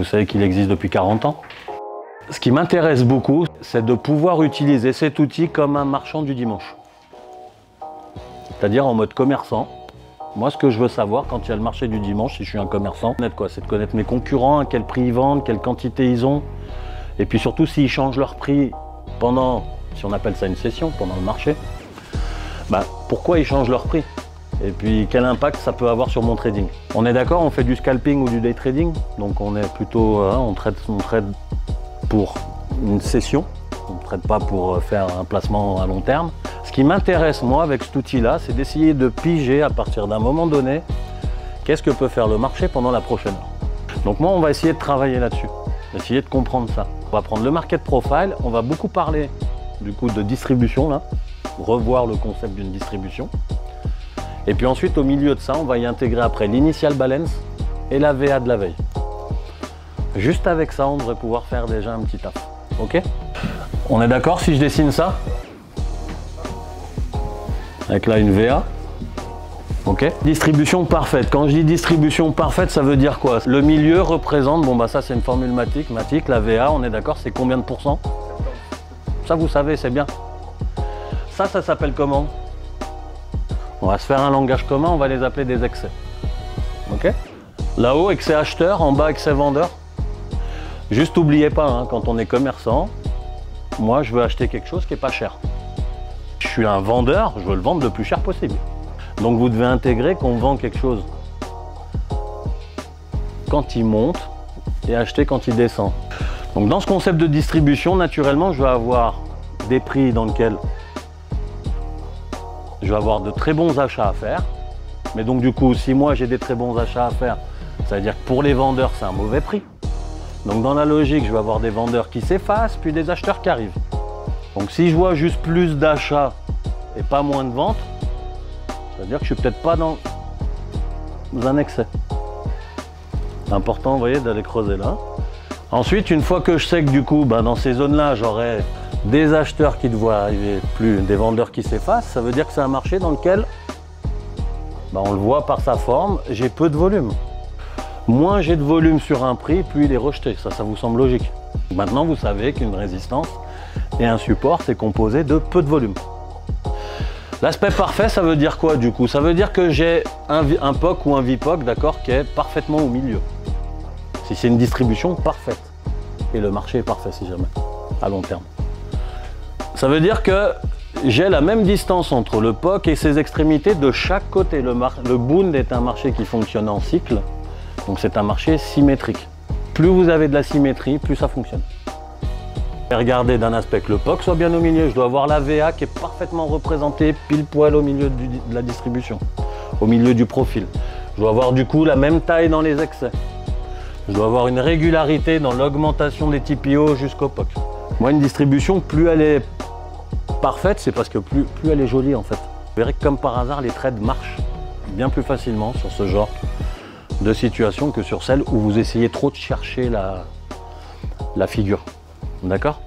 Vous savez qu'il existe depuis 40 ans. Ce qui m'intéresse beaucoup, c'est de pouvoir utiliser cet outil comme un marchand du dimanche. C'est-à-dire en mode commerçant. Moi, ce que je veux savoir quand il y a le marché du dimanche, si je suis un commerçant, c'est de connaître mes concurrents, à quel prix ils vendent, quelle quantité ils ont. Et puis surtout, s'ils changent leur prix pendant, si on appelle ça une session, pendant le marché, pourquoi ils changent leur prix? Et puis quel impact ça peut avoir sur mon trading? On est d'accord, on fait du scalping ou du day trading, donc on est plutôt, on trade pour une session, on ne trade pas pour faire un placement à long terme. Ce qui m'intéresse moi avec cet outil-là, c'est d'essayer de piger à partir d'un moment donné, qu'est-ce que peut faire le marché pendant la prochaine heure. Donc moi on va essayer de travailler là-dessus, essayer de comprendre ça. On va prendre le market profile, on va beaucoup parler du coup de distribution là, revoir le concept d'une distribution. Et puis ensuite, au milieu de ça, on va y intégrer après l'initial balance et la VA de la veille. Juste avec ça, on devrait pouvoir faire déjà un petit taf. Ok? On est d'accord si je dessine ça? Avec là une VA. Ok? Distribution parfaite. Quand je dis distribution parfaite, ça veut dire quoi? Le milieu représente, ça c'est une formule mathématique, la VA, on est d'accord, c'est combien de pourcents? Ça vous savez, c'est bien. Ça s'appelle comment? On va se faire un langage commun, on va les appeler des excès. Ok? Là-haut, excès acheteur, en bas, excès vendeur. Juste n'oubliez pas, hein, quand on est commerçant, moi je veux acheter quelque chose qui n'est pas cher. Je suis un vendeur, je veux le vendre le plus cher possible. Donc vous devez intégrer qu'on vend quelque chose quand il monte et acheter quand il descend. Donc dans ce concept de distribution, naturellement, je vais avoir des prix dans lesquels je vais avoir de très bons achats à faire. Mais donc du coup, si moi j'ai des très bons achats à faire, ça veut dire que pour les vendeurs, c'est un mauvais prix. Donc dans la logique, je vais avoir des vendeurs qui s'effacent, puis des acheteurs qui arrivent. Donc si je vois juste plus d'achats et pas moins de ventes, ça veut dire que je suis peut-être pas dans un excès. C'est important, vous voyez, d'aller creuser là. Ensuite, une fois que je sais que du coup, dans ces zones-là, j'aurai des acheteurs qui devaient arriver, plus des vendeurs qui s'effacent, ça veut dire que c'est un marché dans lequel, on le voit par sa forme, j'ai peu de volume. Moins j'ai de volume sur un prix, plus il est rejeté. Ça vous semble logique. Maintenant, vous savez qu'une résistance et un support, c'est composé de peu de volume. L'aspect parfait, ça veut dire quoi du coup? Ça veut dire que j'ai un POC ou un VPOC, d'accord, qui est parfaitement au milieu. Si c'est une distribution parfaite. Et le marché est parfait si jamais, à long terme. Ça veut dire que j'ai la même distance entre le POC et ses extrémités de chaque côté. Le Bund est un marché qui fonctionne en cycle, donc c'est un marché symétrique. Plus vous avez de la symétrie, plus ça fonctionne. Et regardez d'un aspect que le POC soit bien au milieu. Je dois avoir la VA qui est parfaitement représentée pile poil au milieu de la distribution, au milieu du profil. Je dois avoir du coup la même taille dans les excès. Je dois avoir une régularité dans l'augmentation des TPO jusqu'au POC. Moi, une distribution, plus elle est parfaite, c'est parce que plus elle est jolie en fait. Vous verrez que comme par hasard, les trades marchent bien plus facilement sur ce genre de situation que sur celle où vous essayez trop de chercher la figure. D'accord?